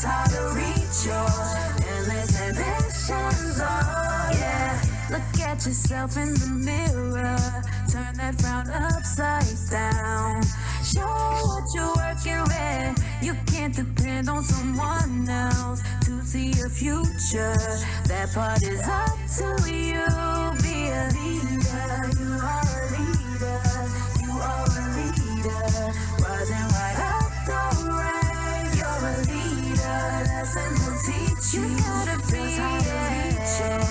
How to reach your endless ambitions. Oh yeah, look at yourself in the mirror, turn that frown upside down. Show what you're working with. You can't depend on someone else to see your future. That part is up to you. Be a leader. You are a leader. You are a leader. Rising right up the ranks. You're a leader. Lessons will teach you. You gotta be how to reach it.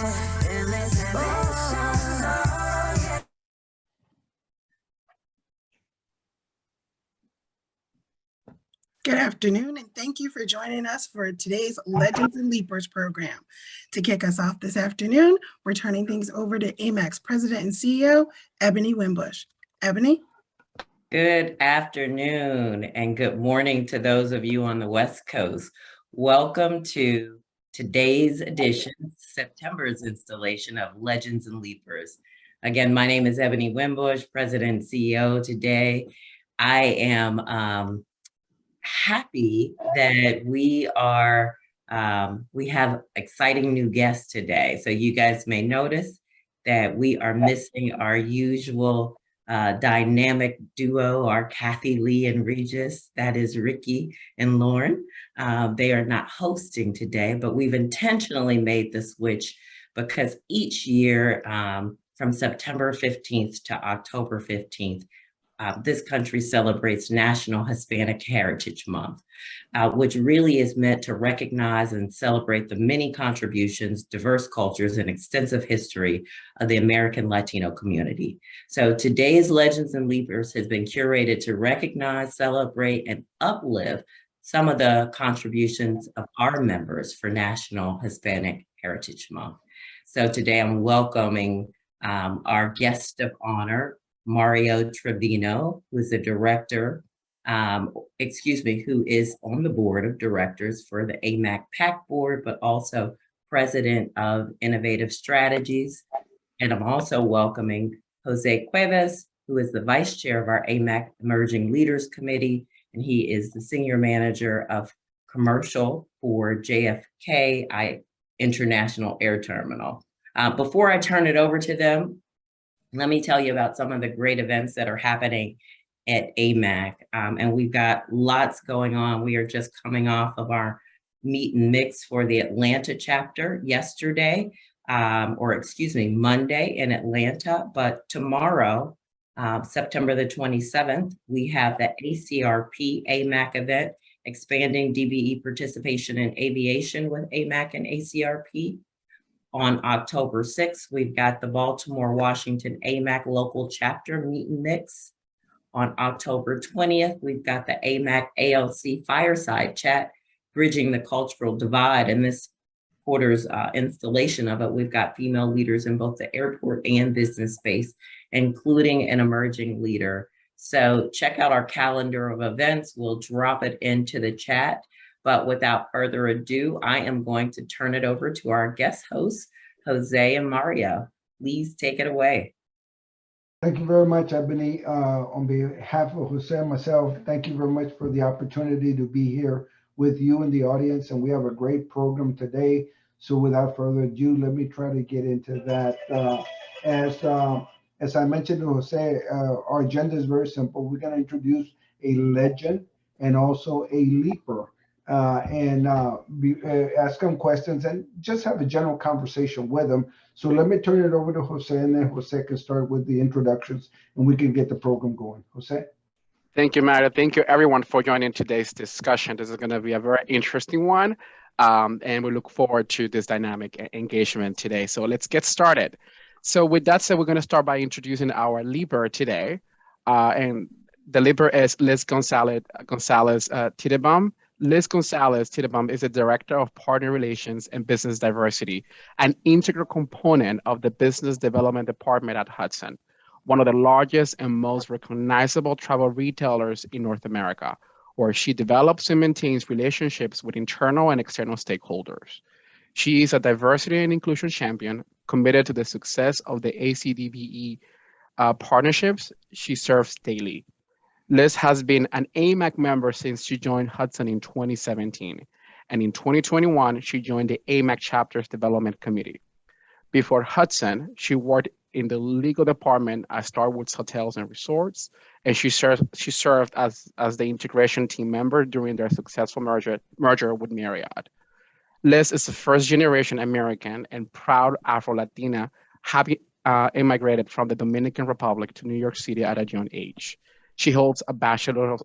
Endless ambitions. Oh yeah. Good afternoon, and thank you for joining us for today's Legends and Leapers program. To kick us off this afternoon, we're turning things over to AMAC's President and CEO, Ebony Wimbush. Ebony? Good afternoon and good morning to those of you on the West Coast. Welcome to today's edition, September's installation of Legends and Leapers. Again, my name is Ebony Wimbush, President and CEO today. I am happy that we have exciting new guests today. So you guys may notice that we are missing our usual dynamic duo, our Kathy Lee and Regis, that is Ricky and Lauren. They are not hosting today, but we've intentionally made the switch because each year from September 15th to October 15th, this country celebrates National Hispanic Heritage Month, which really is meant to recognize and celebrate the many contributions, diverse cultures, and extensive history of the American Latino community. So today's Legends and Leapers has been curated to recognize, celebrate, and uplift some of the contributions of our members for National Hispanic Heritage Month. So today I'm welcoming our guest of honor, Mario Trevino, who is the director, who is on the board of directors for the AMAC PAC board, but also president of Innovative Strategies. And I'm also welcoming Jose Cuevas, who is the vice chair of our AMAC Emerging Leaders Committee, and he is the senior manager of commercial for JFK International Air Terminal. Before I turn it over to them, let me tell you about some of the great events that are happening at AMAC. And we've got lots going on. We are just coming off of our meet and mix for the Atlanta chapter yesterday, Monday in Atlanta. But tomorrow, September the 27th, we have the ACRP AMAC event, expanding DBE participation in aviation with AMAC and ACRP. On October 6th, we've got the Baltimore, Washington AMAC local chapter meet and mix. On October 20th, we've got the AMAC ALC fireside chat, bridging the cultural divide. And this quarter's installation of it, we've got female leaders in both the airport and business space, including an emerging leader. So check out our calendar of events. We'll drop it into the chat. But without further ado, I am going to turn it over to our guest hosts, Jose and Mario. Please take it away. Thank you very much, Ebony. On behalf of Jose and myself, thank you very much for the opportunity to be here with you and the audience. And we have a great program today. So without further ado, let me try to get into that. As I mentioned to Jose, our agenda is very simple. We're going to introduce a legend and also a leaper. Ask them questions and just have a general conversation with them. So let me turn it over to Jose, and then Jose can start with the introductions and we can get the program going. Jose? Thank you, Mario. Thank you, everyone, for joining today's discussion. This is going to be a very interesting one, and we look forward to this dynamic engagement today. So let's get started. So with that said, we're going to start by introducing our leaper today. And the leaper is Liz Gonzalez Tetenbaum. Liz Gonzalez Tetenbaum is the Director of Partner Relations and Business Diversity, an integral component of the Business Development Department at Hudson. one of the largest and most recognizable travel retailers in North America, where she develops and maintains relationships with internal and external stakeholders. She is a diversity and inclusion champion committed to the success of the ACDVE partnerships she serves daily. Liz has been an AMAC member since she joined Hudson in 2017. And in 2021, she joined the AMAC Chapter's Development Committee. Before Hudson, she worked in the legal department at Starwoods Hotels and Resorts, and she served as the integration team member during their successful merger with Marriott. Liz is a first-generation American and proud Afro-Latina, having immigrated from the Dominican Republic to New York City at a young age. She holds a Bachelor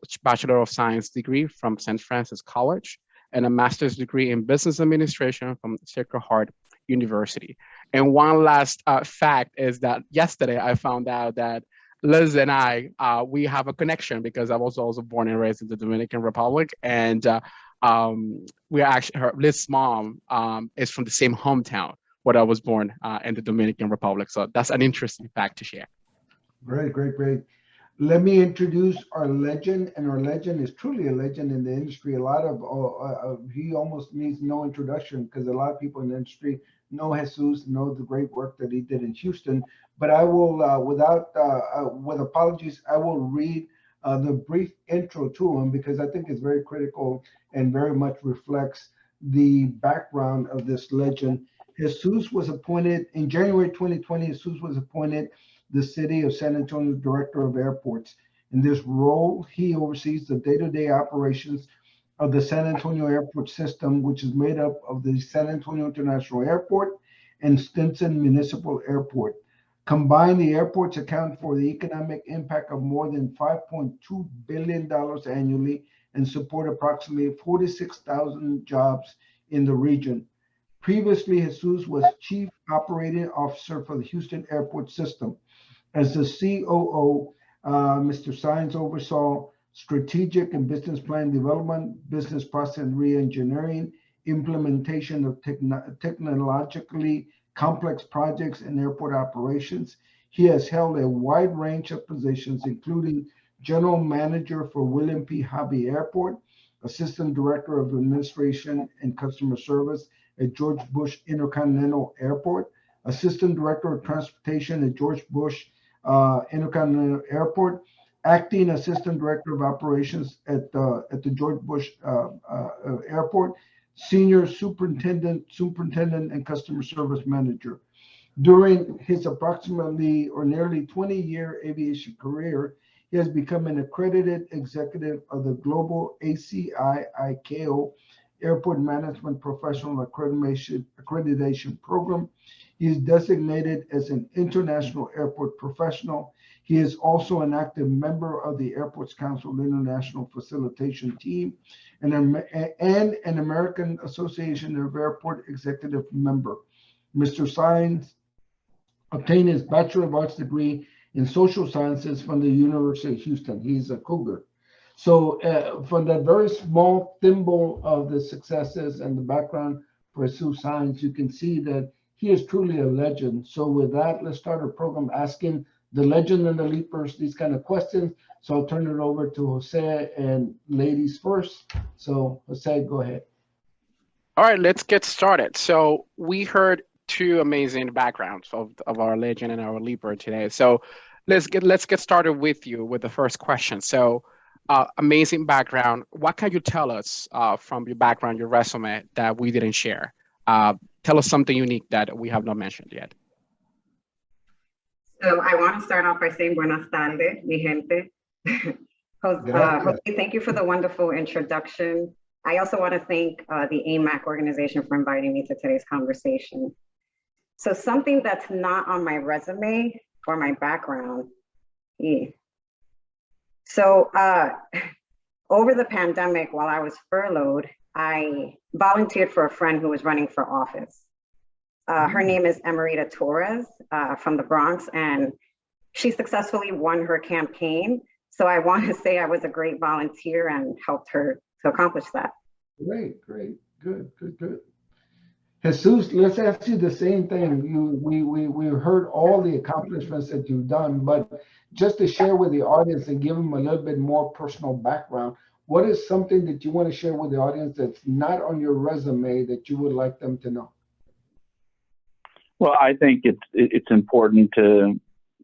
of Science degree from St. Francis College and a master's degree in business administration from Sacred Heart University. And one last fact is that yesterday I found out that Liz and I, we have a connection because I was also born and raised in the Dominican Republic. And we are actually, Liz's mom is from the same hometown where I was born in the Dominican Republic. So that's an interesting fact to share. Great, great, great. Let me introduce our legend, and our legend is truly a legend in the industry. A lot of, he almost needs no introduction because a lot of people in the industry know Jesus, know the great work that he did in Houston. But I will, with apologies, I will read the brief intro to him because I think it's very critical and very much reflects the background of this legend. Jesus was appointed in January 2020. Jesus was appointed the City of San Antonio Director of Airports. In this role, he oversees the day-to-day operations of the San Antonio Airport System, which is made up of the San Antonio International Airport and Stinson Municipal Airport. Combined, the airports account for the economic impact of more than $5.2 billion annually and support approximately 46,000 jobs in the region. Previously, Jesus was Chief Operating Officer for the Houston Airport System. As the COO, Mr. Saenz oversaw strategic and business plan development, business process re-engineering, implementation of technologically complex projects and airport operations. He has held a wide range of positions, including General Manager for William P. Hobby Airport, Assistant Director of Administration and Customer Service at George Bush Intercontinental Airport, Assistant Director of Transportation at George Bush Intercontinental Airport, Acting Assistant Director of Operations at the George Bush Airport, Senior Superintendent and Customer Service Manager. During his approximately or nearly 20-year aviation career, he has become an accredited executive of the Global ACI-ICAO Airport Management Professional Accreditation Program. He is designated as an international airport professional. He is also an active member of the Airports Council International Facilitation Team and an American Association of Airport Executive member. Mr. Saenz obtained his Bachelor of Arts degree in Social Sciences from the University of Houston. He's a Cougar. So from that very small thimble of the successes and the background for Jesus Saenz, you can see that he is truly a legend. So with that, let's start our program asking the legend and the leapers these kind of questions. So I'll turn it over to Jose and ladies first. So Jose, go ahead. All right, let's get started. So we heard two amazing backgrounds of our legend and our leaper today. So let's get started with you with the first question. So amazing background. What can you tell us from your background, your resume that we didn't share? Tell us something unique that we have not mentioned yet. So I want to start off by saying buenas tardes, mi gente. Jose, thank you for the wonderful introduction. I also want to thank the AMAC organization for inviting me to today's conversation. So something that's not on my resume or my background. So over the pandemic, while I was furloughed, I volunteered for a friend who was running for office. Her name is Emerita Torres from the Bronx, and she successfully won her campaign. So I want to say I was a great volunteer and helped her to accomplish that. Great, good. Jesus, let's ask you the same thing. We heard all the accomplishments that you've done, but just to share with the audience and give them a little bit more personal background, what is something that you want to share with the audience that's not on your resume that you would like them to know? Well, I think it's important to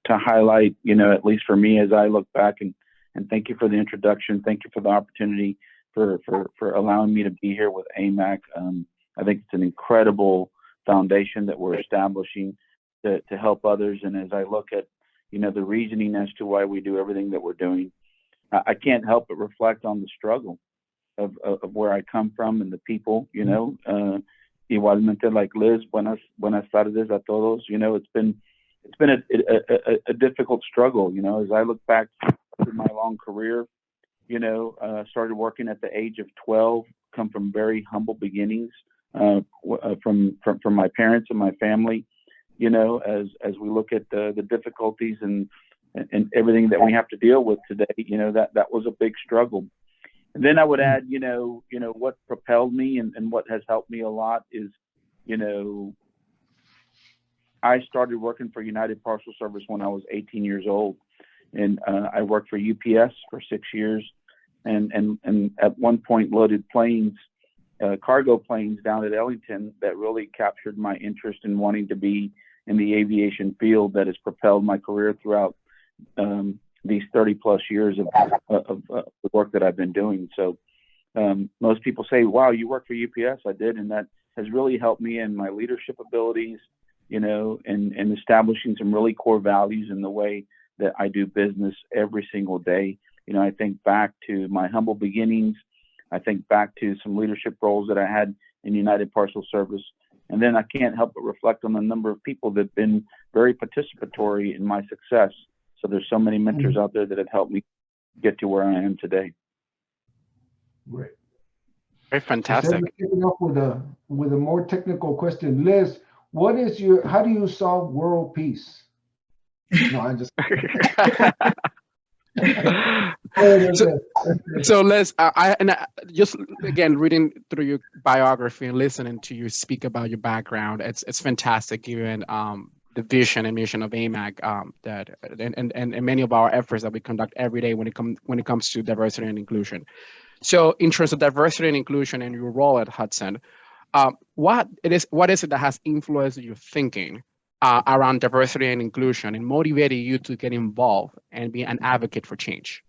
highlight, at least for me, as I look back, and thank you for the introduction. Thank you for the opportunity for allowing me to be here with AMAC. I think it's an incredible foundation that we're establishing to help others. And as I look at, the reasoning as to why we do everything that we're doing, I can't help but reflect on the struggle of where I come from and the people, igualmente like Liz, buenas tardes a todos. It's been a difficult struggle, as I look back through my long career, started working at the age of 12, come from very humble beginnings, from my parents and my family, as we look at the difficulties and everything that we have to deal with today, that was a big struggle. And then I would add, what propelled me and what has helped me a lot is, I started working for United Parcel Service when I was 18 years old. And I worked for UPS for 6 years and at one point loaded planes, cargo planes down at Ellington that really captured my interest in wanting to be in the aviation field that has propelled my career throughout these 30 plus years of the work that I've been doing. So most people say, wow, you work for UPS. I did. And that has really helped me in my leadership abilities, and establishing some really core values in the way that I do business every single day. I think back to my humble beginnings. I think back to some leadership roles that I had in United Parcel Service. And then I can't help but reflect on the number of people that have been very participatory in my success. So there's so many mentors out there that have helped me get to where I am today. Great. Very fantastic. Kicking off with a more technical question, Liz, how do you solve world peace? No, I just. So Les, just again reading through your biography and listening to you speak about your background, it's fantastic, given the vision and mission of AMAC, that and many of our efforts that we conduct every day when it comes to diversity and inclusion. So in terms of diversity and inclusion and your role at Hudson, what is it that has influenced your thinking around diversity and inclusion and motivated you to get involved and be an advocate for change?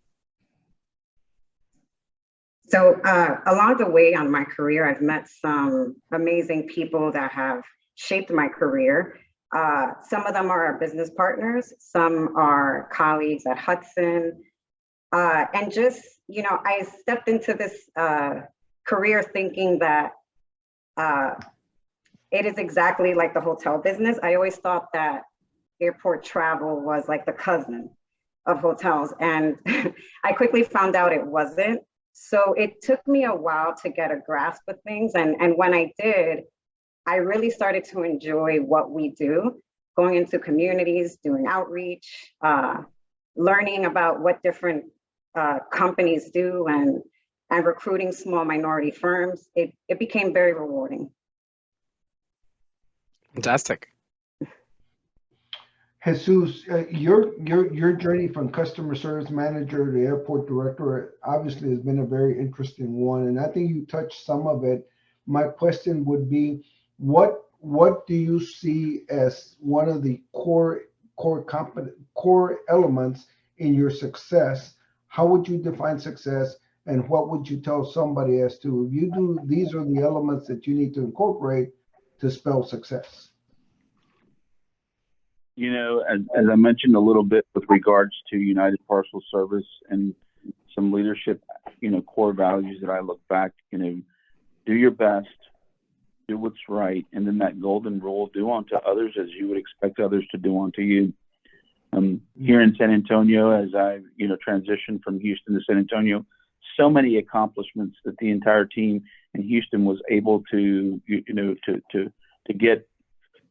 So along the way on my career, I've met some amazing people that have shaped my career. Some of them are our business partners, some are colleagues at Hudson. And just, I stepped into this career thinking that it is exactly like the hotel business. I always thought that airport travel was like the cousin of hotels, and I quickly found out it wasn't. So it took me a while to get a grasp of things. And when I did, I really started to enjoy what we do, going into communities, doing outreach, learning about what different companies do, and recruiting small minority firms. It became very rewarding. Fantastic. Jesus, your journey from customer service manager to airport director obviously has been a very interesting one, and I think you touched some of it. My question would be, what do you see as one of the core elements in your success? How would you define success, and what would you tell somebody as to, if you do, these are the elements that you need to incorporate to spell success? As I mentioned a little bit with regards to United Parcel Service and some leadership, core values that I look back, do your best, do what's right, and then that golden rule, do unto others as you would expect others to do unto you. Here in San Antonio, as I, transitioned from Houston to San Antonio, so many accomplishments that the entire team in Houston was able to, to get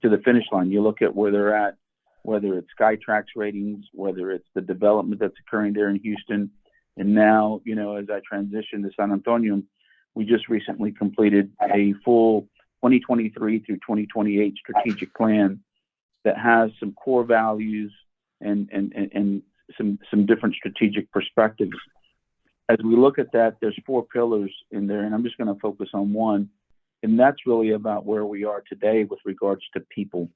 to the finish line. You look at where they're at, whether it's Skytrax ratings, whether it's the development that's occurring there in Houston. And now, as I transition to San Antonio, we just recently completed a full 2023 through 2028 strategic plan that has some core values and some different strategic perspectives. As we look at that, there's 4 pillars in there, and I'm just going to focus on one, and that's really about where we are today with regards to people.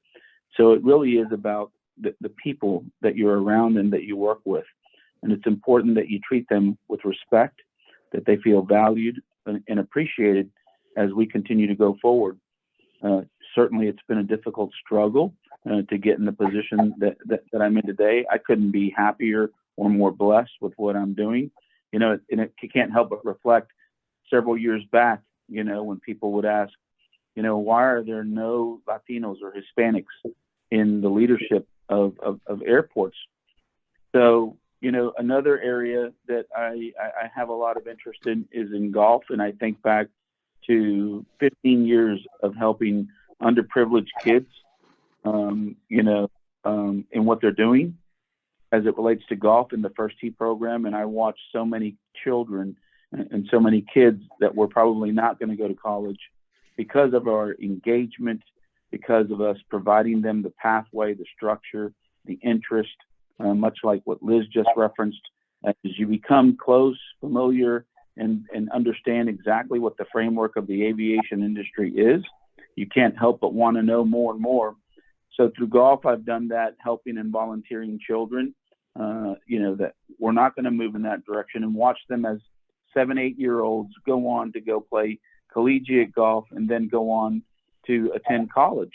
So it really is about the people that you're around and that you work with. And it's important that you treat them with respect, that they feel valued and appreciated as we continue to go forward. Certainly, it's been a difficult struggle to get in the position that I'm in today. I couldn't be happier or more blessed with what I'm doing. You know, and it can't help but reflect several years back, you know, when people would ask, you know, why are there no Latinos or Hispanics in the leadership of airports? So, you know, another area that I have a lot of interest in is in golf. And I think back to 15 years of helping underprivileged kids, you know, in what they're doing as it relates to golf in the First Tee program. And I watched so many children and so many kids that were probably not going to go to college because of our engagement, because of us providing them the pathway, the structure, the interest, much like what Liz just referenced. As you become close, familiar, and understand exactly what the framework of the aviation industry is, you can't help but want to know more and more. So through golf, I've done that, helping and volunteering children, you know, that we're not going to move in that direction, and watch them as 7-8-year-olds go on to go play collegiate golf and then go on to attend college,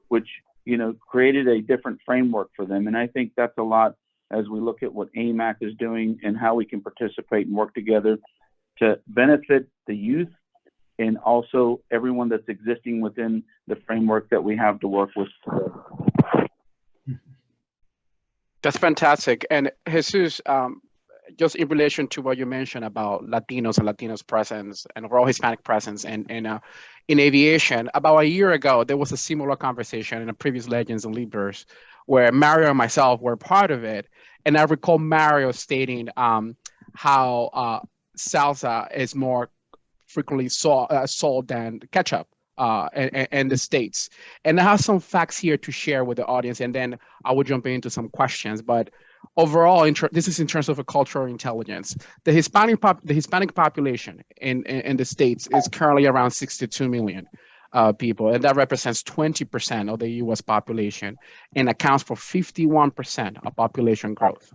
which, you know, created a different framework for them. And I think that's a lot as we look at what AMAC is doing and how we can participate and work together to benefit the youth and also everyone that's existing within the framework that we have to work with today. That's fantastic. And Jesus, just in relation to what you mentioned about Latinos and Latinos presence and overall Hispanic presence in aviation, about a year ago, there was a similar conversation in a previous Legends and Leapers where Mario and myself were part of it. And I recall Mario stating how salsa is more frequently sold than ketchup in the States. And I have some facts here to share with the audience, and then I will jump into some questions. But overall, this is in terms of a cultural intelligence. The Hispanic population in the States is currently around 62 million people, and that represents 20% of the U.S. population and accounts for 51% of population growth.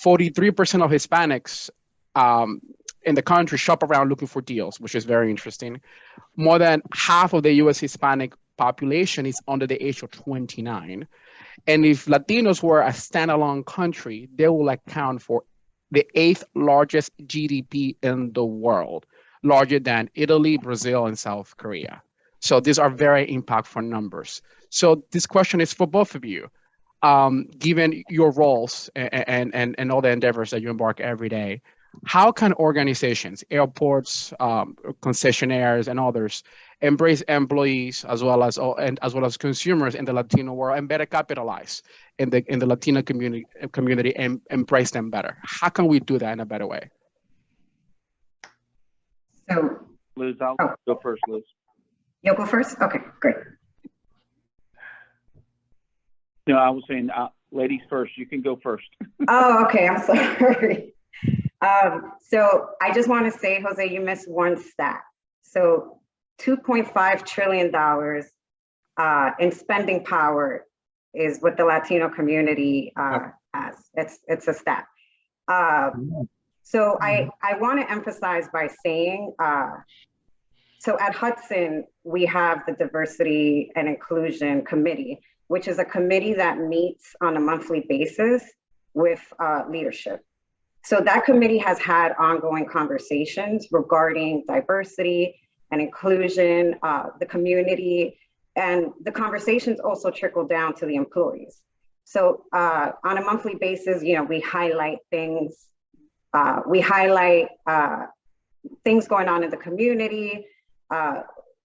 43% of Hispanics in the country shop around looking for deals, which is very interesting. More than half of the U.S. Hispanic population is under the age of 29. And if Latinos were a standalone country, they will account for the 8th largest GDP in the world, larger than Italy, Brazil, and South Korea. So these are very impactful numbers. So this question is for both of you. Given your roles and all the endeavors that you embark every day, how can organizations, airports, concessionaires, and others embrace employees as well as consumers in the Latino world and better capitalize in the Latino community and embrace them better? How can we do that in a better way? So, Liz, I'll go first, Liz. You'll go first? Okay, great. No, I was saying, ladies first. You can go first. Oh, okay. I'm sorry. So I just want to say, Jose, you missed one stat. So $2.5 trillion in spending power is what the Latino community has. It's a stat. So I want to emphasize by saying, so at Hudson, we have the Diversity and Inclusion Committee, which is a committee that meets on a monthly basis with leadership. So that committee has had ongoing conversations regarding diversity and inclusion, the community, and the conversations also trickle down to the employees. So on a monthly basis, you know, we highlight things, things going on in the community.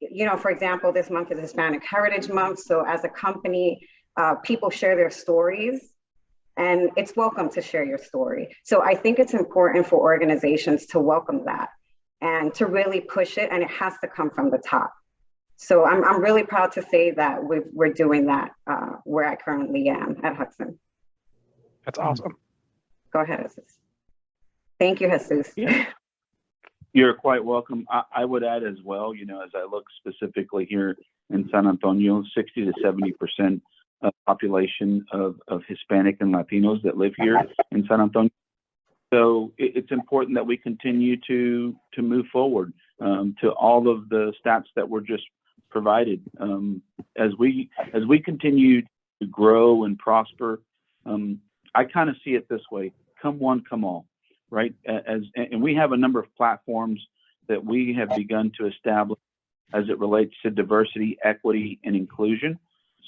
You know, for example, this month is Hispanic Heritage Month. So as a company, people share their stories, and it's welcome to share your story. So I think it's important for organizations to welcome that and to really push it, and it has to come from the top. So I'm really proud to say that we're doing that where I currently am at Hudson. That's awesome. Go ahead, Jesus. Thank you, Jesus. Yeah. You're quite welcome. I would add as well, you know, as I look specifically here in San Antonio, 60 to 70% of population of Hispanic and Latinos that live here in San Antonio. So it's important that we continue to move forward to all of the stats that were just provided. As we continue to grow and prosper, I kind of see it this way: come one, come all. Right? And we have a number of platforms that we have begun to establish as it relates to diversity, equity, and inclusion.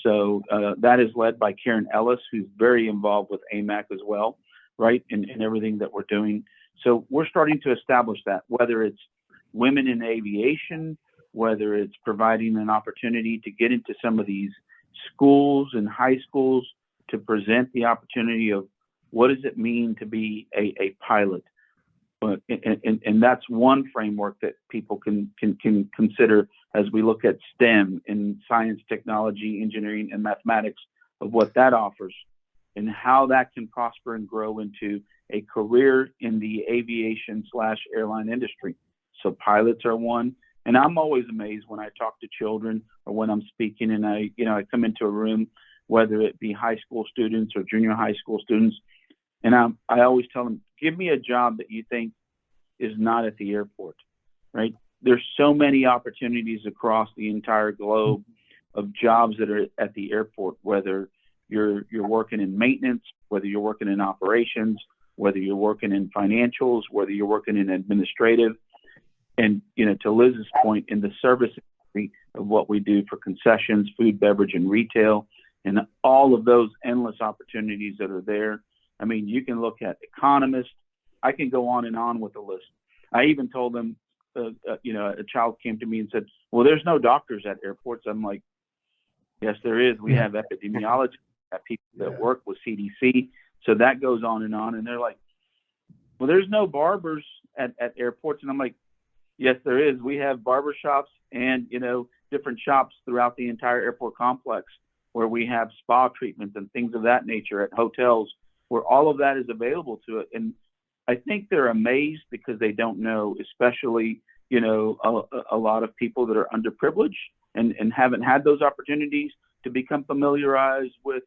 So that is led by Karen Ellis, who's very involved with AMAC as well, right? In everything that we're doing. So we're starting to establish that, whether it's women in aviation, whether it's providing an opportunity to get into some of these schools and high schools to present the opportunity of what does it mean to be a pilot? And that's one framework that people can consider as we look at STEM in science, technology, engineering, and mathematics, of what that offers and how that can prosper and grow into a career in the aviation/airline industry. So pilots are one. And I'm always amazed when I talk to children or when I'm speaking and I come into a room, whether it be high school students or junior high school students, and I always tell them, give me a job that you think is not at the airport, right? There's so many opportunities across the entire globe of jobs that are at the airport, whether you're working in maintenance, whether you're working in operations, whether you're working in financials, whether you're working in administrative, and, you know, to Liz's point, in the service industry of what we do for concessions, food, beverage, and retail, and all of those endless opportunities that are there. I mean, you can look at economists. I can go on and on with the list. I even told them, a child came to me and said, well, there's no doctors at airports. I'm like, yes, there is. We have epidemiologists, we have people that work with CDC. So that goes on. And they're like, well, there's no barbers at airports. And I'm like, yes, there is. We have barbershops and, different shops throughout the entire airport complex where we have spa treatments and things of that nature at hotels, where all of that is available to it. And I think they're amazed because they don't know, especially, a lot of people that are underprivileged and haven't had those opportunities to become familiarized with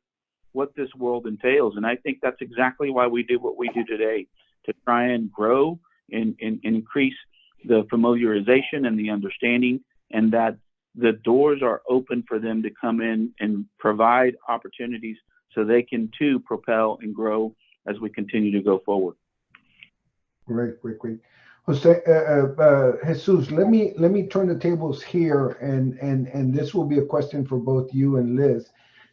what this world entails. And I think that's exactly why we do what we do today, to try and grow and increase the familiarization and the understanding, and that the doors are open for them to come in and provide opportunities so they can too propel and grow as we continue to go forward. Great. Jose, Jesus, let me turn the tables here, and this will be a question for both you and Liz.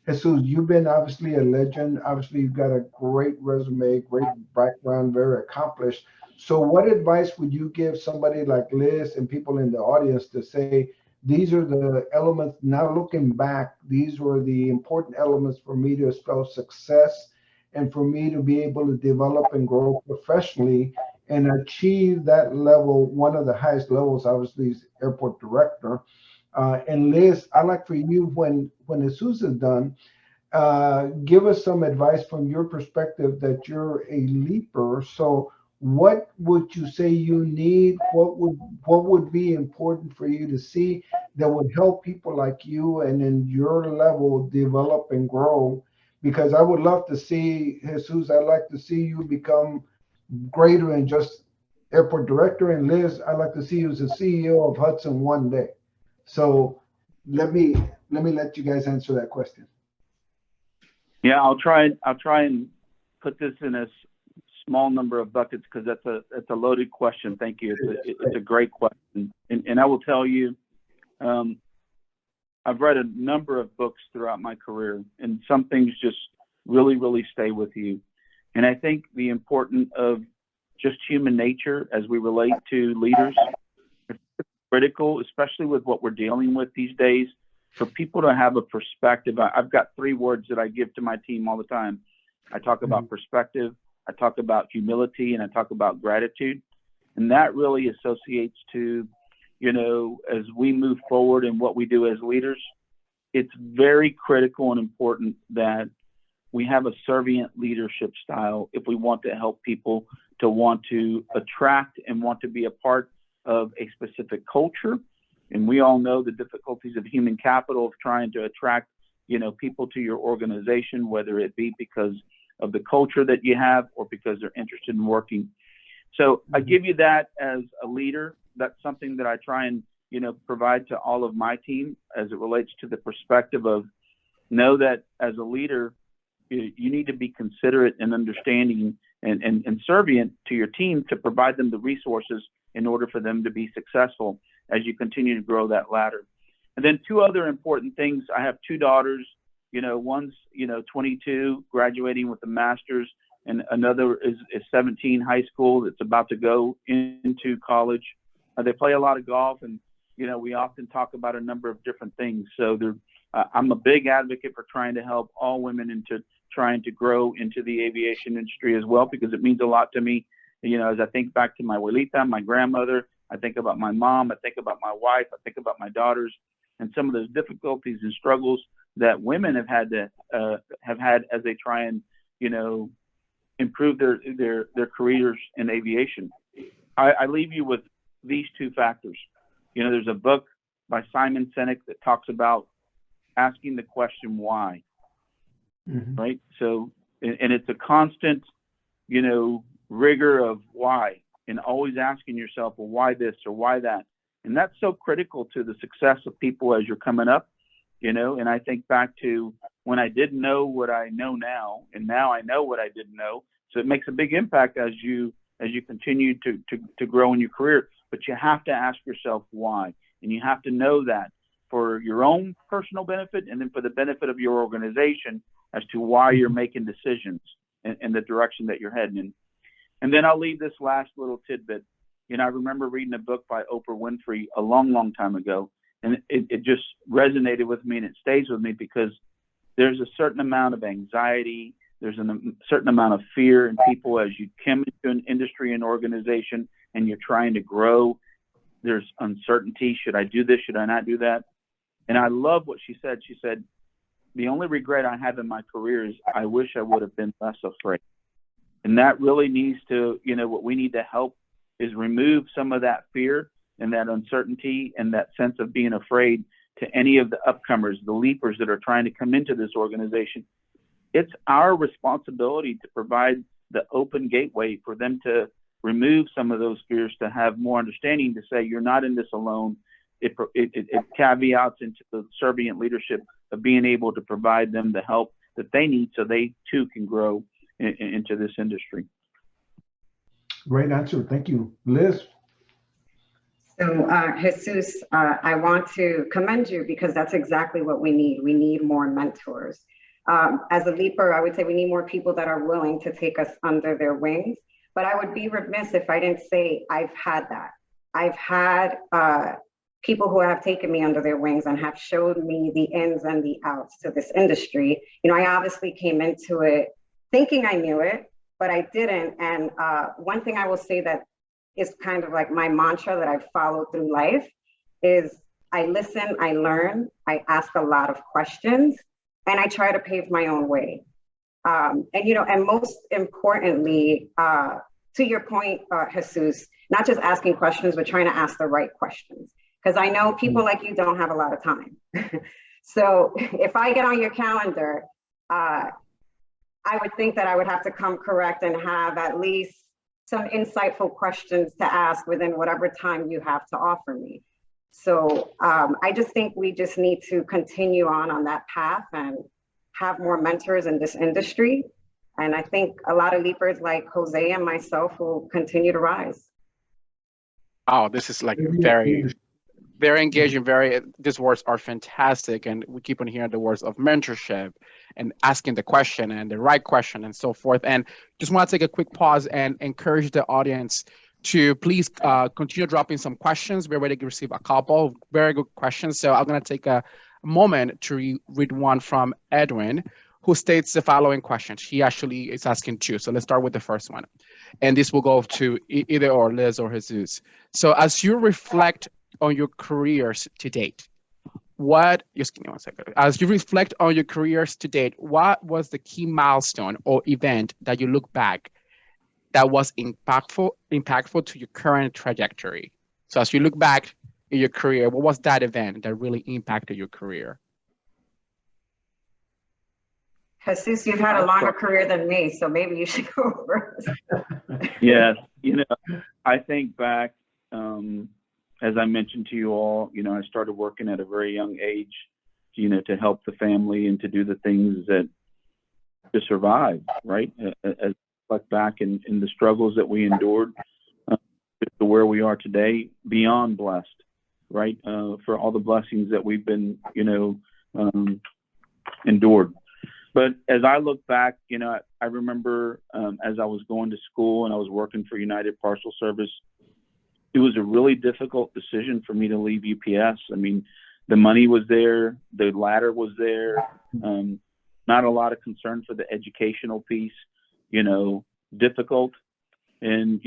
Jesus, you've been obviously a legend. Obviously, you've got a great resume, great background, very accomplished. So what advice would you give somebody like Liz and people in the audience to say, these are the elements, now looking back, these were the important elements for me to spell success and for me to be able to develop and grow professionally and achieve that level, one of the highest levels, obviously, is airport director. And Liz, I'd like for you, when Jesus is done, give us some advice from your perspective that you're a leaper. So what would you say you need? What would be important for you to see that would help people like you and in your level develop and grow? Because I would love to see, Jesus, I'd like to see you become greater than just airport director. And Liz, I'd like to see you as the CEO of Hudson one day. So let me let you guys answer that question. Yeah, I'll try and put this in a small number of buckets because that's a loaded question. Thank you. It's a great question, and I will tell you, I've read a number of books throughout my career, and some things just really stay with you. And I think the importance of just human nature as we relate to leaders is critical, especially with what we're dealing with these days, for people to have a perspective. I've got 3 words that I give to my team all the time. I talk about perspective, I talk about humility, and I talk about gratitude. And that really associates to, as we move forward in what we do as leaders, it's very critical and important that we have a servient leadership style if we want to help people to want to attract and want to be a part of a specific culture. And we all know the difficulties of human capital of trying to attract, people to your organization, whether it be because of the culture that you have or because they're interested in working. So I give you that as a leader. That's something that I try and, provide to all of my team as it relates to the perspective of know that as a leader, you need to be considerate and understanding and servient to your team to provide them the resources in order for them to be successful as you continue to grow that ladder. And then two other important things. I have two daughters, one's, 22, graduating with a master's, and another is 17, high school, that's about to go into college. They play a lot of golf, and, we often talk about a number of different things. So I'm a big advocate for trying to help all women into trying to grow into the aviation industry as well, because it means a lot to me. As I think back to my abuelita, my grandmother, I think about my mom, I think about my wife, I think about my daughters, and some of those difficulties and struggles that women have had as they try and, improve their careers in aviation. I leave you with these two factors. There's a book by Simon Sinek that talks about asking the question why, right? So, and it's a constant, rigor of why, and always asking yourself, well, why this or why that? And that's so critical to the success of people as you're coming up, and I think back to when I didn't know what I know now, and now I know what I didn't know. So it makes a big impact as you continue to grow in your career, but you have to ask yourself why, and you have to know that for your own personal benefit and then for the benefit of your organization as to why you're making decisions and the direction that you're heading in. And then I'll leave this last little tidbit. I remember reading a book by Oprah Winfrey a long, long time ago, and it just resonated with me, and it stays with me because there's a certain amount of anxiety, there's a certain amount of fear in people as you come into an industry and organization and you're trying to grow. There's uncertainty. Should I do this? Should I not do that? And I love what she said. She said, the only regret I have in my career is I wish I would have been less afraid. And that really needs to, what we need to help is remove some of that fear and that uncertainty and that sense of being afraid to any of the upcomers, the leapers that are trying to come into this organization. It's our responsibility to provide the open gateway for them to remove some of those fears, to have more understanding, to say you're not in this alone. It caveats into the servient leadership of being able to provide them the help that they need so they too can grow into this industry. Great answer. Thank you. Liz? So, Jesus, I want to commend you because that's exactly what we need. We need more mentors. As a leaper, I would say we need more people that are willing to take us under their wings. But I would be remiss if I didn't say I've had that. I've had people who have taken me under their wings and have showed me the ins and the outs to this industry. I obviously came into it thinking I knew it, but I didn't. And one thing I will say that is kind of like my mantra that I've followed through life is I listen, I learn, I ask a lot of questions, and I try to pave my own way. And most importantly, to your point, Jesus, not just asking questions, but trying to ask the right questions. Because I know people like you don't have a lot of time. So if I get on your calendar, I would think that I would have to come correct and have at least some insightful questions to ask within whatever time you have to offer me. So I just think we just need to continue on that path and have more mentors in this industry. And I think a lot of leapers like Jose and myself will continue to rise. Oh, this is like very engaging. These words are fantastic. And we keep on hearing the words of mentorship and asking the question and the right question and so forth. And just want to take a quick pause and encourage the audience to please continue dropping some questions. We're ready to receive a couple of very good questions. So I'm going to take a moment to read one from Edwin, who states the following questions. He actually is asking two. So let's start with the first one. And this will go to either or Liz or Jesus. So as you reflect on your careers to date, just give me one second. As you reflect on your careers to date, what was the key milestone or event that you look back that was impactful to your current trajectory? So as you look back in your career, what was that event that really impacted your career? Jesus, you've had a longer career than me, so maybe you should go first. Yes, I think back, as I mentioned to you all, I started working at a very young age, to help the family and to do the things to survive, right? As I look back in the struggles that we endured to where we are today, beyond blessed, right? For all the blessings that we've been, endured. But as I look back, I remember as I was going to school and I was working for United Parcel Service, it was a really difficult decision for me to leave UPS. I mean, the money was there, the ladder was there, not a lot of concern for the educational piece, difficult. And,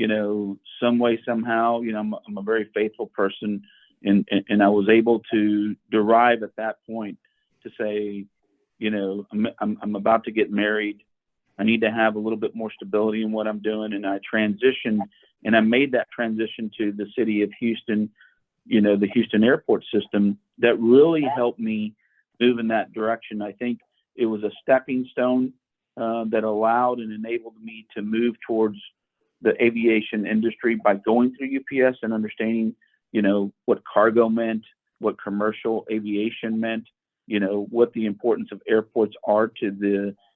some way, somehow, I'm a very faithful person. And I was able to derive at that point to say, I'm about to get married. I need to have a little bit more stability in what I'm doing. And I transitioned, and I made that transition to the city of Houston, the Houston airport system that really helped me move in that direction. I think it was a stepping stone that allowed and enabled me to move towards the aviation industry by going through UPS and understanding, what cargo meant, what commercial aviation meant, what the importance of airports are to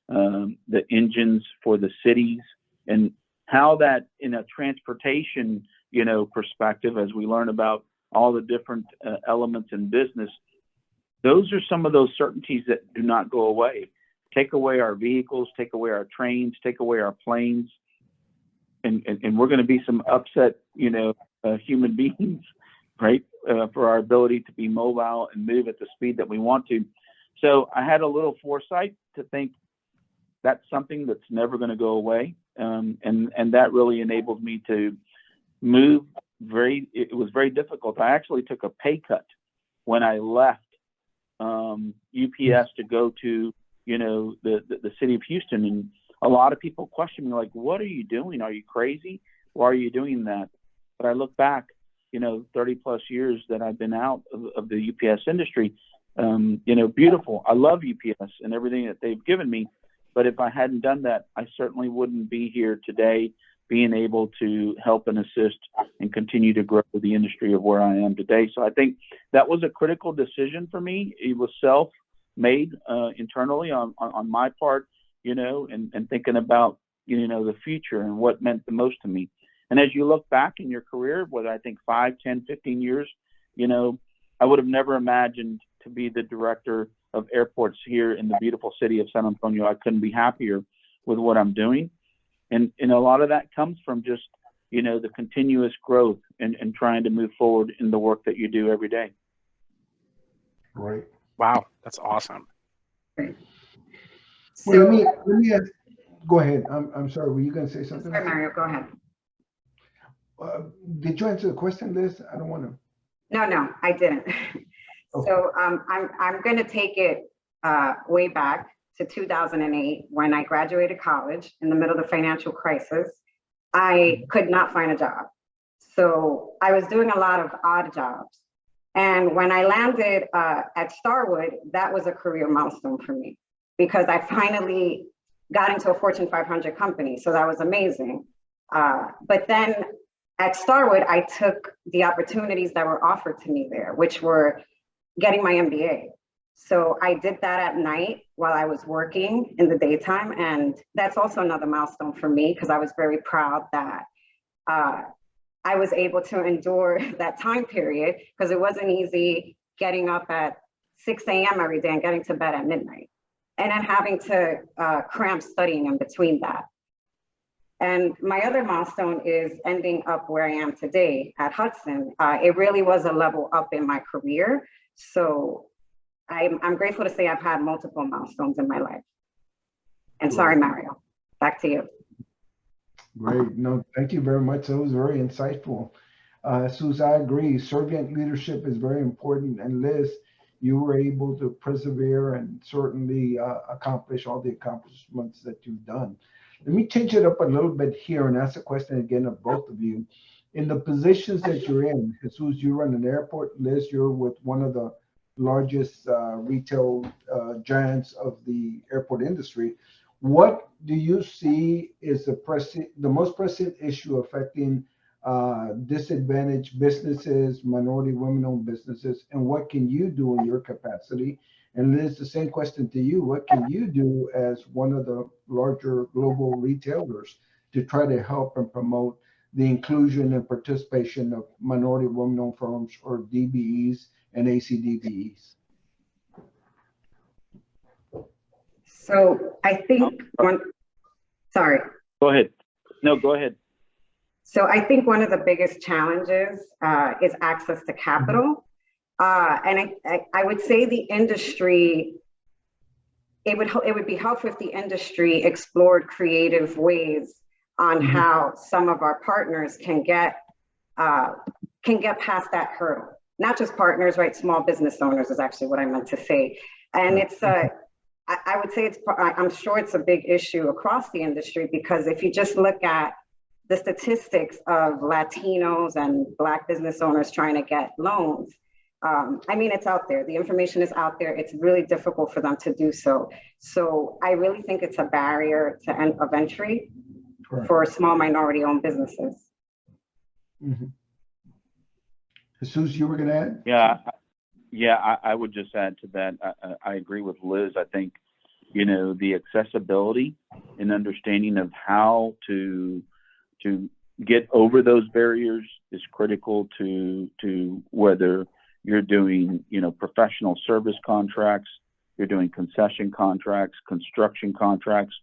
the engines for the cities, and how that in a transportation, perspective, as we learn about all the different elements in business, those are some of those certainties that do not go away. Take away our vehicles, take away our trains, take away our planes, and we're going to be some upset, human beings, right? For our ability to be mobile and move at the speed that we want to. So I had a little foresight to think that's something that's never going to go away. And that really enabled me to move it was very difficult. I actually took a pay cut when I left UPS to go to, the city of Houston. And a lot of people question me, like, what are you doing? Are you crazy? Why are you doing that? But I look back, 30 plus years that I've been out of the UPS industry, beautiful. I love UPS and everything that they've given me. But if I hadn't done that, I certainly wouldn't be here today, being able to help and assist and continue to grow the industry of where I am today. So I think that was a critical decision for me. It was self-made internally on my part, and thinking about, the future and what meant the most to me. And as you look back in your career, whether I think 5, 10, 15 years, I would have never imagined to be the director of airports here in the beautiful city of San Antonio. I couldn't be happier with what I'm doing. And a lot of that comes from just, the continuous growth and trying to move forward in the work that you do every day. Right. Wow, that's awesome. Great. Well, let me ask, go ahead. I'm sorry, were you going to say something? Sorry, Mario, go ahead. Did you answer the question, Liz? I don't want to. No, I didn't. Okay. So I'm going to take it way back to 2008 when I graduated college in the middle of the financial crisis. I could not find a job. So I was doing a lot of odd jobs. And when I landed at Starwood, that was a career milestone for me because I finally got into a Fortune 500 company. So that was amazing. But then at Starwood, I took the opportunities that were offered to me there, which were getting my MBA. So I did that at night while I was working in the daytime. And that's also another milestone for me because I was very proud that I was able to endure that time period because it wasn't easy getting up at 6 a.m. every day and getting to bed at midnight. And then having to cram studying in between that. And my other milestone is ending up where I am today at Hudson. It really was a level up in my career. So I'm grateful to say I've had multiple milestones in my life. And sorry, Mario, back to you. Great. No, thank you very much. That was very insightful. Jesus, I agree. Servant leadership is very important. And Liz, you were able to persevere and certainly accomplish all the accomplishments that you've done. Let me change it up a little bit here and ask a question again of both of you. In the positions that you're in, Jesus, you run an airport. Liz, you're with one of the largest retail giants of the airport industry. What do you see is the most pressing issue affecting disadvantaged businesses, minority women-owned businesses, and what can you do in your capacity? And Liz, the same question to you. What can you do as one of the larger global retailers to try to help and promote the inclusion and participation of minority women-owned firms, or DBEs and ACDBEs? So I think sorry. Go ahead. No, go ahead. So I think one of the biggest challenges is access to capital. And I would say the industry, it would be helpful if the industry explored creative ways on how some of our partners can get past that hurdle. Not just partners, right? Small business owners is actually what I meant to say. And it's I would say I'm sure it's a big issue across the industry, because if you just look at the statistics of Latinos and Black business owners trying to get loans, I mean, it's out there. The information is out there. It's really difficult for them to do so. So I really think it's a barrier of entry for small minority-owned businesses. Jesus, you were going to add? Yeah, I would just add to that. I agree with Liz. I think, the accessibility and understanding of how to get over those barriers is critical to whether you're doing, professional service contracts, you're doing concession contracts, construction contracts.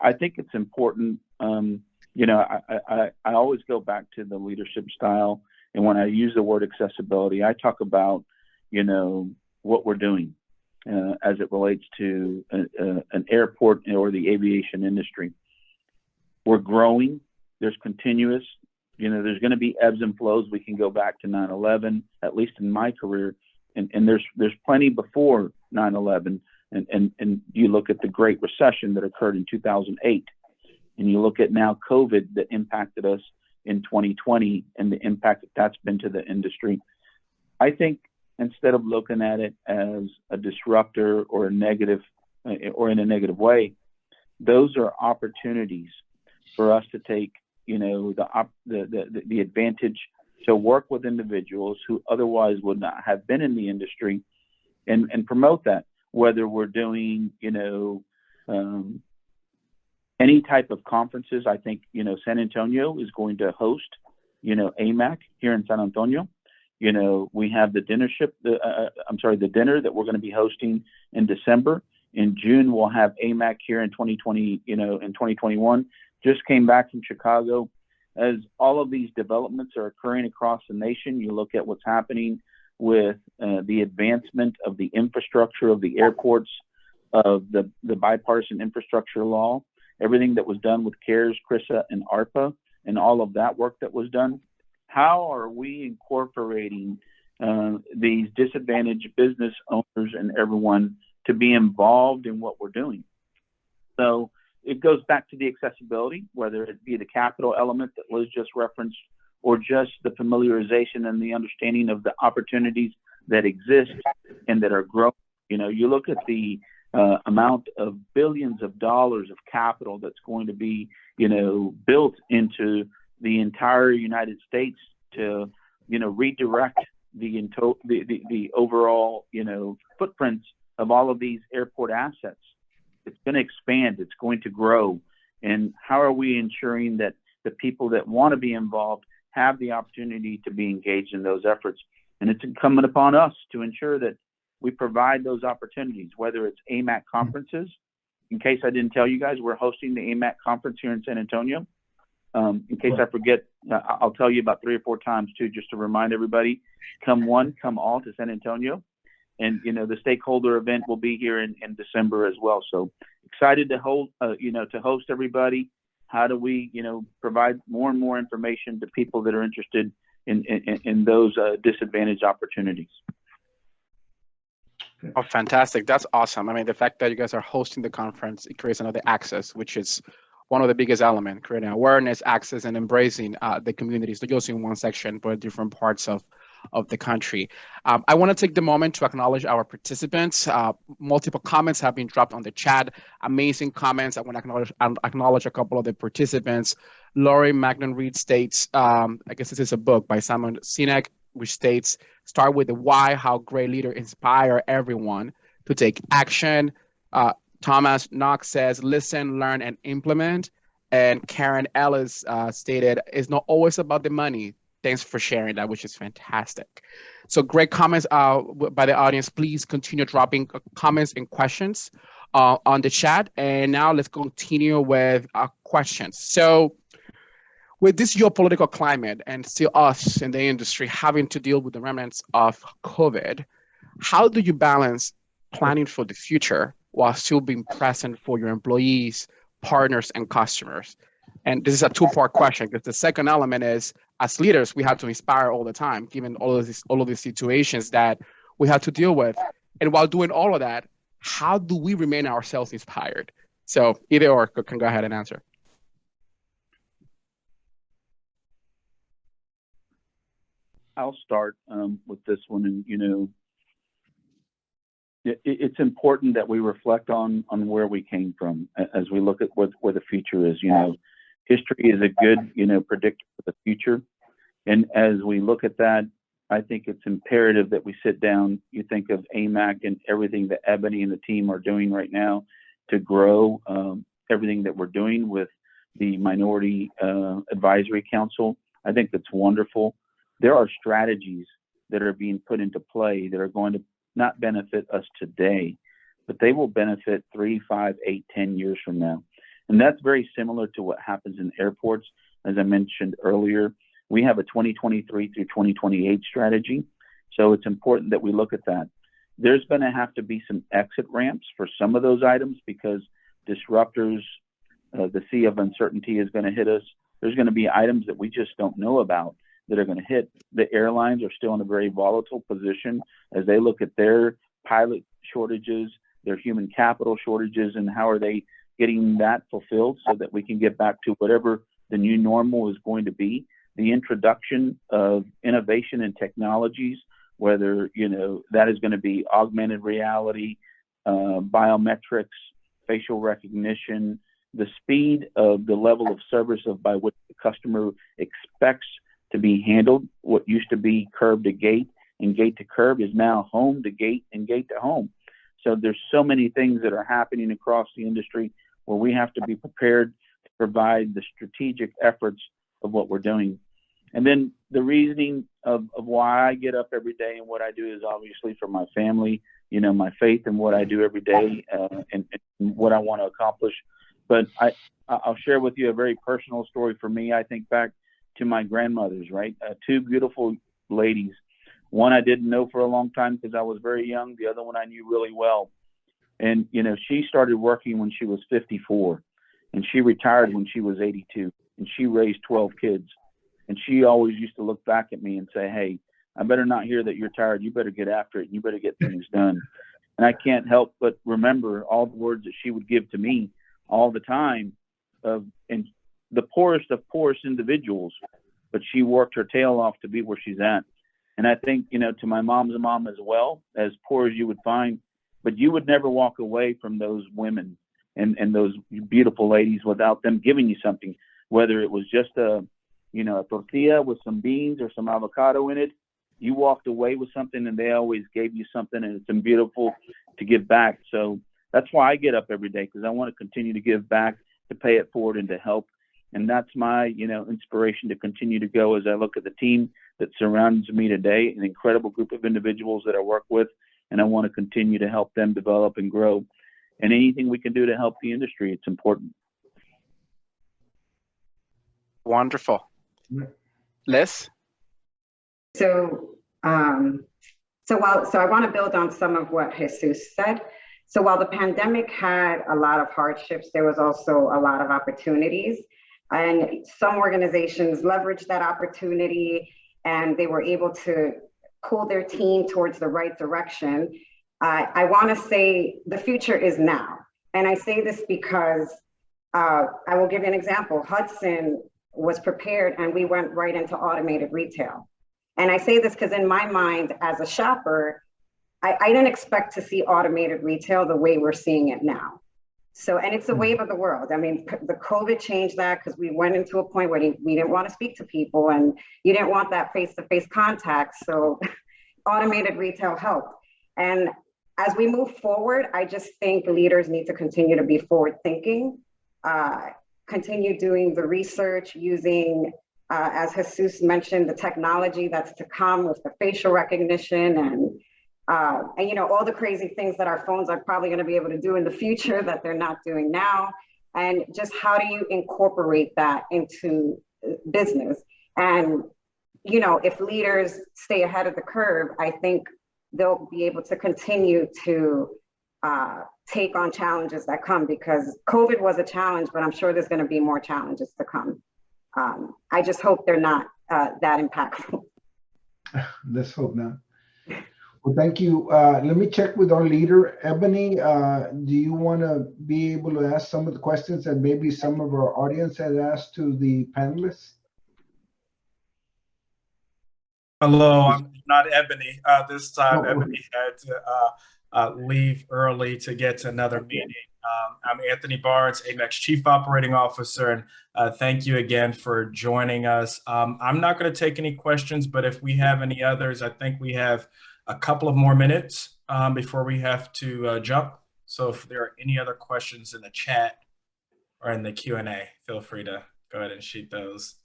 I think it's important. I always go back to the leadership style. And when I use the word accessibility, I talk about, what we're doing as it relates to an airport or the aviation industry. We're growing. There's continuous, there's going to be ebbs and flows. We can go back to 9/11, at least in my career, and there's plenty before 9/11. And you look at the Great Recession that occurred in 2008, and you look at now COVID that impacted us in 2020 and the impact that's been to the industry. I think instead of looking at it as a disruptor or a negative or in a negative way, those are opportunities for us to take, the advantage to work with individuals who otherwise would not have been in the industry and promote that, whether we're doing, any type of conferences. I think, San Antonio is going to host, AMAC here in San Antonio. We have the dinner that we're going to be hosting in December. In June, we'll have AMAC here in 2020, in 2021. Just came back from Chicago. As all of these developments are occurring across the nation, you look at what's happening with the advancement of the infrastructure of the airports, of the bipartisan infrastructure law, everything that was done with CARES, CRISA, and ARPA, and all of that work that was done. How are we incorporating these disadvantaged business owners and everyone to be involved in what we're doing? So it goes back to the accessibility, whether it be the capital element that Liz just referenced, or just the familiarization and the understanding of the opportunities that exist and that are growing. You look at the amount of billions of dollars of capital that's going to be, built into the entire United States to, redirect the overall, footprints of all of these airport assets. It's going to expand. It's going to grow. And how are we ensuring that the people that want to be involved have the opportunity to be engaged in those efforts? And it's incumbent upon us to ensure that we provide those opportunities, whether it's AMAC conferences. In case I didn't tell you guys, we're hosting the AMAC conference here in San Antonio. In case I forget, I'll tell you about 3 or 4 times too, just to remind everybody, come one, come all to San Antonio. And, the stakeholder event will be here in December as well. So excited to hold, to host everybody. How do we, provide more and more information to people that are interested in those disadvantaged opportunities? Oh, fantastic. That's awesome. I mean, the fact that you guys are hosting the conference, it creates another access, which is one of the biggest elements, creating awareness, access, and embracing the communities, not just in one section, but different parts of the country. I want to take the moment to acknowledge our participants. Multiple comments have been dropped on the chat. Amazing comments. I want to acknowledge a couple of the participants. Lori Magnon Reed states, I guess this is a book by Simon Sinek, which states, start with the why, how great leaders inspire everyone to take action. Thomas Knox says, listen, learn, and implement. And Karen Ellis stated, it's not always about the money. Thanks for sharing that, which is fantastic. So great comments by the audience. Please continue dropping comments and questions on the chat. And now let's continue with questions. So with this geopolitical climate and still us in the industry having to deal with the remnants of COVID, how do you balance planning for the future while still being present for your employees, partners, and customers? And this is a two-part question, because the second element is, as leaders, we have to inspire all the time, given all of these situations that we have to deal with. And while doing all of that, how do we remain ourselves inspired? So either or can go ahead and answer. I'll start with this one, and it's important that we reflect on where we came from as we look at where the future is. History is a good predictor for the future, and as we look at that, I think it's imperative that we sit down. You think of AMAC and everything that Ebony and the team are doing right now to grow everything that we're doing with the Minority Advisory Council. I think that's wonderful. There are strategies that are being put into play that are going to not benefit us today, but they will benefit 3, 5, 8, 10 years from now. And that's very similar to what happens in airports. As I mentioned earlier, we have a 2023 through 2028 strategy. So it's important that we look at that. There's going to have to be some exit ramps for some of those items because disruptors, the sea of uncertainty is going to hit us. There's going to be items that we just don't know about that are going to hit. The airlines are still in a very volatile position as they look at their pilot shortages, their human capital shortages, and how are they getting that fulfilled so that we can get back to whatever the new normal is going to be. The introduction of innovation and technologies, whether that is going to be augmented reality, biometrics, facial recognition, the speed of the level of service by which the customer expects to be handled. What used to be curb to gate and gate to curb is now home to gate and gate to home. So there's so many things that are happening across the industry where we have to be prepared to provide the strategic efforts of what we're doing. And then the reasoning of why I get up every day and what I do is obviously for my family, my faith in what I do every day and what I want to accomplish. But I'll share with you a very personal story for me. I think back to my grandmothers, right? Two beautiful ladies. One I didn't know for a long time because I was very young. The other one I knew really well. And, she started working when she was 54 and she retired when she was 82 and she raised 12 kids. And she always used to look back at me and say, hey, I better not hear that you're tired. You better get after it. And you better get things done. And I can't help but remember all the words that she would give to me all the time and the poorest of poorest individuals, but she worked her tail off to be where she's at. And I think, to my mom's mom as well, as poor as you would find, but you would never walk away from those women and those beautiful ladies without them giving you something, whether it was just a tortilla with some beans or some avocado in it. You walked away with something and they always gave you something, and it's beautiful to give back. So that's why I get up every day, because I want to continue to give back, to pay it forward and to help. And that's my, inspiration to continue to go as I look at the team that surrounds me today, an incredible group of individuals that I work with, and I want to continue to help them develop and grow. And anything we can do to help the industry, it's important. Wonderful. Liz? So I want to build on some of what Jesus said. So while the pandemic had a lot of hardships, there was also a lot of opportunities. And some organizations leveraged that opportunity and they were able to pull their team towards the right direction. I want to say the future is now. And I say this because I will give you an example. Hudson was prepared and we went right into automated retail. And I say this because in my mind, as a shopper, I didn't expect to see automated retail the way we're seeing it now. So, and it's a wave of the world. I mean, the COVID changed that because we went into a point where we didn't want to speak to people and you didn't want that face-to-face contact. So automated retail helped. And as we move forward, I just think leaders need to continue to be forward thinking, continue doing the research using, as Jesus mentioned, the technology that's to come with the facial recognition and you know, all the crazy things that our phones are probably going to be able to do in the future that they're not doing now. And just how do you incorporate that into business? And, you know, if leaders stay ahead of the curve, I think they'll be able to continue to take on challenges that come, because COVID was a challenge, but I'm sure there's going to be more challenges to come. I just hope they're not that impactful. Let's hope not. Well, thank you. Let me check with our leader, Ebony. Do you want to be able to ask some of the questions that maybe some of our audience had asked to the panelists? Hello, I'm not Ebony. This time, Ebony had to leave early to get to another meeting. I'm Anthony Barnes, AMAC's Chief Operating Officer, and thank you again for joining us. I'm not going to take any questions, but if we have any others, I think we have a couple of more minutes before we have to jump. So if there are any other questions in the chat or in the Q&A, feel free to go ahead and shoot those.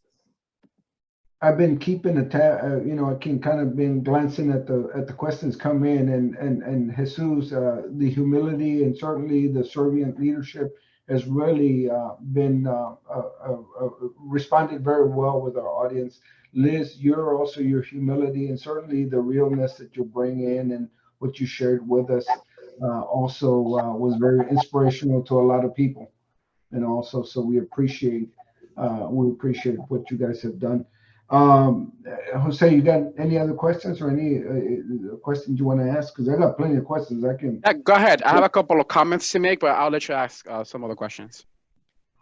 I've been keeping a tab, you know, I can kind of been glancing at the questions come in, and Jesus, the humility and certainly the servant leadership has really been responded very well with our audience. Liz, you're also your humility and certainly the realness that you bring in and what you shared with us also was very inspirational to a lot of people. And also, so we appreciate what you guys have done. Jose, you got any other questions or any questions you want to ask? Because I got plenty of questions. I can. Yeah, go ahead. I have a couple of comments to make, but I'll let you ask some other questions.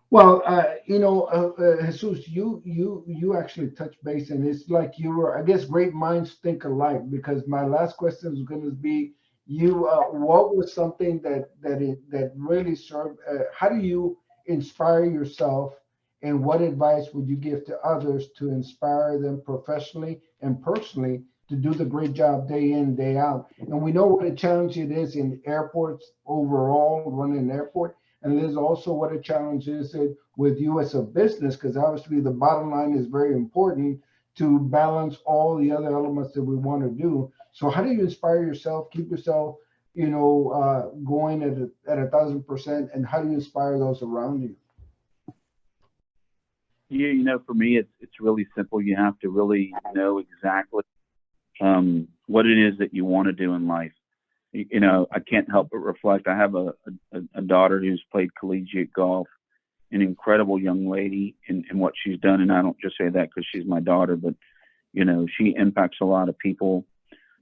Well, you know, Jesus, you actually touched base, and it's like you were, I guess, great minds think alike. Because my last question was going to be, what was something that really served? How do you inspire yourself, and what advice would you give to others to inspire them professionally and personally to do the great job day in, day out? And we know what a challenge it is in airports overall, running an airport. And there's also what a challenge is with you as a business, because obviously the bottom line is very important to balance all the other elements that we want to do. So how do you inspire yourself, keep yourself, you know, going at 1,000%, and how do you inspire those around you? Yeah, you know, for me, it's really simple. You have to really know exactly what it is that you want to do in life. You know, I can't help but reflect. I have a daughter who's played collegiate golf, an incredible young lady in what she's done. And I don't just say that because she's my daughter, but, you know, she impacts a lot of people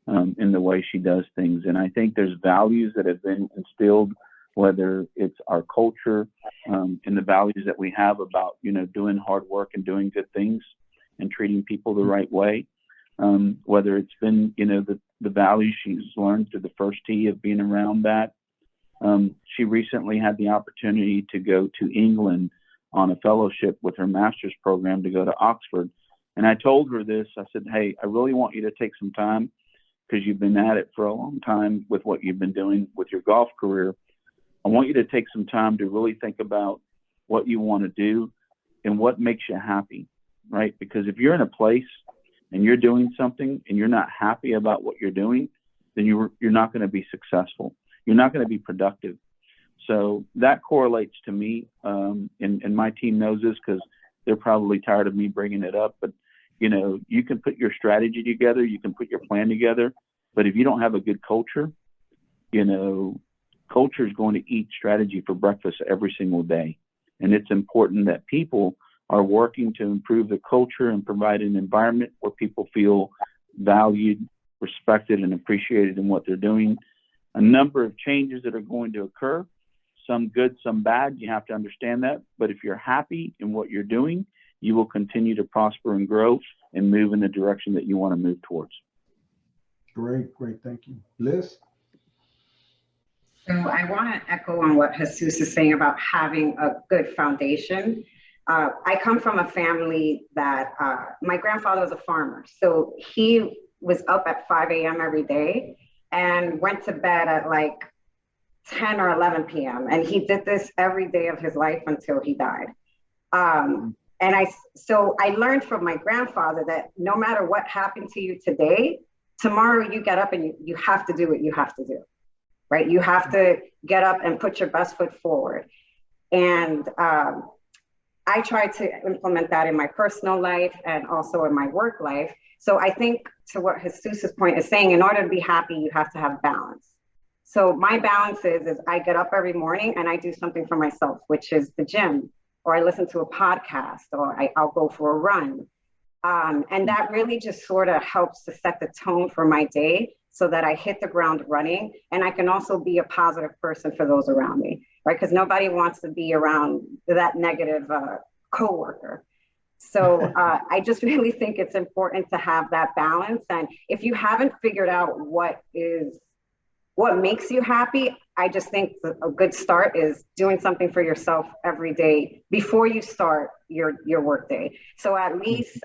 in the way she does things. And I think there's values that have been instilled, whether it's our culture and the values that we have about, you know, doing hard work and doing good things and treating people the right way. Whether it's been, you know, the values she's learned through the first tee of being around that. She recently had the opportunity to go to England on a fellowship with her master's program to go to Oxford. And I told her this, I said, hey, I really want you to take some time, because you've been at it for a long time with what you've been doing with your golf career. I want you to take some time to really think about what you want to do and what makes you happy, right? Because if you're in a place and you're doing something and you're not happy about what you're doing, then you're not going to be successful. You're not going to be productive. So that correlates to me, and my team knows this because they're probably tired of me bringing it up. But, you know, you can put your strategy together, you can put your plan together, but if you don't have a good culture, you know, culture is going to eat strategy for breakfast every single day. And it's important that people are working to improve the culture and provide an environment where people feel valued, respected, and appreciated in what they're doing. A number of changes that are going to occur, some good, some bad. You have to understand that. But if you're happy in what you're doing, you will continue to prosper and grow and move in the direction that you want to move towards. Great. Thank you. Liz? So I want to echo on what Jesus is saying about having a good foundation. I come from a family that my grandfather was a farmer. So he was up at 5 a.m. every day and went to bed at like 10 or 11 p.m. And he did this every day of his life until he died. So I learned from my grandfather that no matter what happened to you today, tomorrow you get up and you have to do what you have to do, right? You have to get up and put your best foot forward. And I try to implement that in my personal life and also in my work life. So I think to what Jesus' point is saying, in order to be happy, you have to have balance. So my balance is I get up every morning and I do something for myself, which is the gym, or I listen to a podcast, or I'll go for a run. And that really just sort of helps to set the tone for my day so that I hit the ground running, and I can also be a positive person for those around me, right? Because nobody wants to be around that negative coworker. So I just really think it's important to have that balance. And if you haven't figured out what makes you happy, I just think a good start is doing something for yourself every day before you start your work day. So at least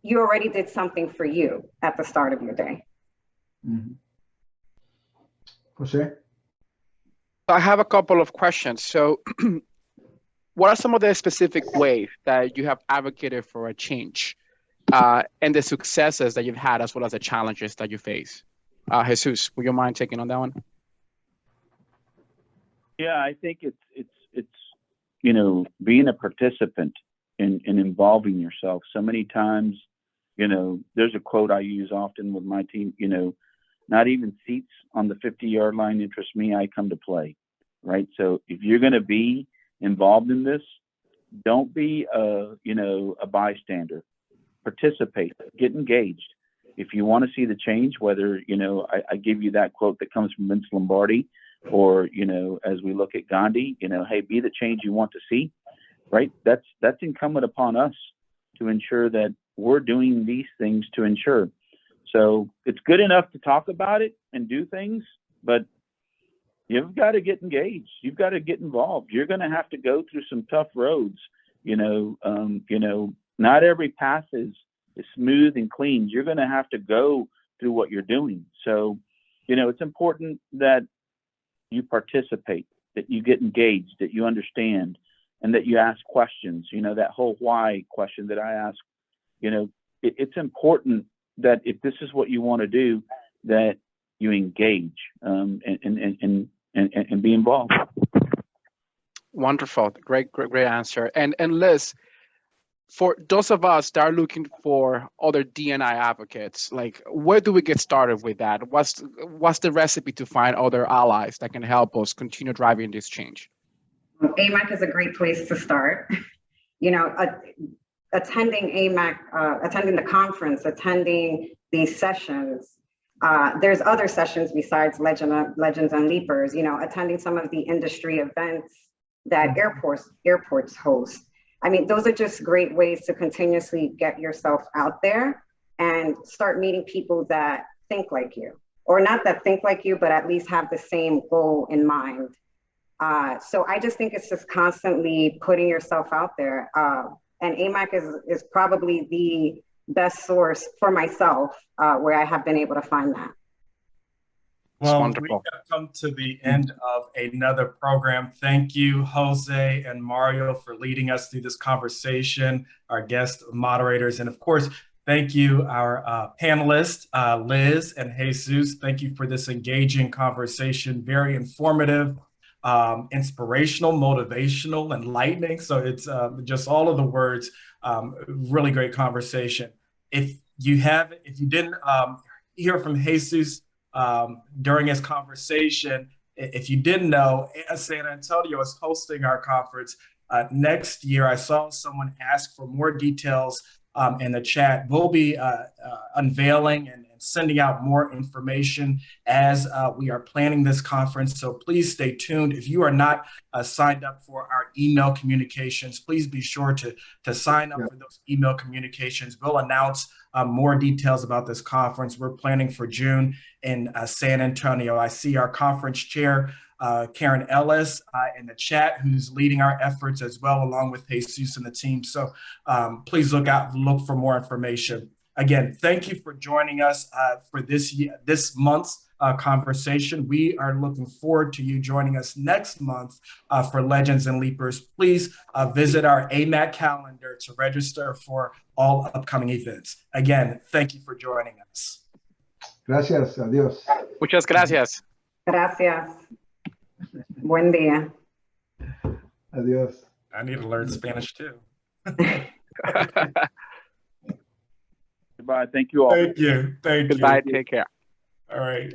you already did something for you at the start of your day. Mm-hmm. Jose? I have a couple of questions. So what are some of the specific ways that you have advocated for a change and the successes that you've had, as well as the challenges that you face? Jesus, would you mind taking on that one? Yeah, I think it's being a participant in involving yourself. So many times, there's a quote I use often with my team, not even seats on the 50-yard line interest me, I come to play, right? So if you're going to be involved in this, don't be a bystander. Participate, get engaged. If you want to see the change, whether, I give you that quote that comes from Vince Lombardi, or, as we look at Gandhi, hey, be the change you want to see, right? That's incumbent upon us to ensure that we're doing these things to ensure. So it's good enough to talk about it and do things, but you've got to get engaged. You've got to get involved. You're going to have to go through some tough roads. Not every path is smooth and clean. You're going to have to go through what you're doing. So, it's important that you participate, that you get engaged, that you understand, and that you ask questions. That whole why question that I ask, it's important that if this is what you want to do, that you engage and be involved. Wonderful. Great answer. And Liz, for those of us that are looking for other D&I advocates, like, where do we get started with that? What's the recipe to find other allies that can help us continue driving this change? AMAC is a great place to start. Attending AMAC, attending the conference, attending these sessions. There's other sessions besides Legends and Leapers, attending some of the industry events that airports host. I mean, those are just great ways to continuously get yourself out there and start meeting people that think like you, or not that think like you, but at least have the same goal in mind. So I just think it's just constantly putting yourself out there. And AMAC is probably the best source for myself where I have been able to find that. Well, we have come to the end of another program. Thank you, Jose and Mario, for leading us through this conversation, our guest moderators, and of course, thank you, our panelists, Liz and Jesus. Thank you for this engaging conversation, very informative, inspirational, motivational, enlightening. So it's just all of the words, really great conversation. If you didn't hear from Jesus during his conversation, if you didn't know, San Antonio is hosting our conference next year. I saw someone ask for more details in the chat. We'll be unveiling and sending out more information as we are planning this conference. So please stay tuned. If you are not signed up for our email communications, please be sure to sign up for those email communications. We'll announce more details about this conference. We're planning for June in San Antonio. I see our conference chair, Karen Ellis, in the chat, who's leading our efforts as well, along with Jesus and the team. So please look for more information. Again, thank you for joining us for this month's conversation. We are looking forward to you joining us next month for Legends and Leapers. Please visit our AMAC calendar to register for all upcoming events. Again, thank you for joining us. Gracias. Adiós. Muchas gracias. Gracias. Buen día. Adiós. I need to learn Spanish too. Goodbye. Thank you all. Thank you. Goodbye. Take care. All right.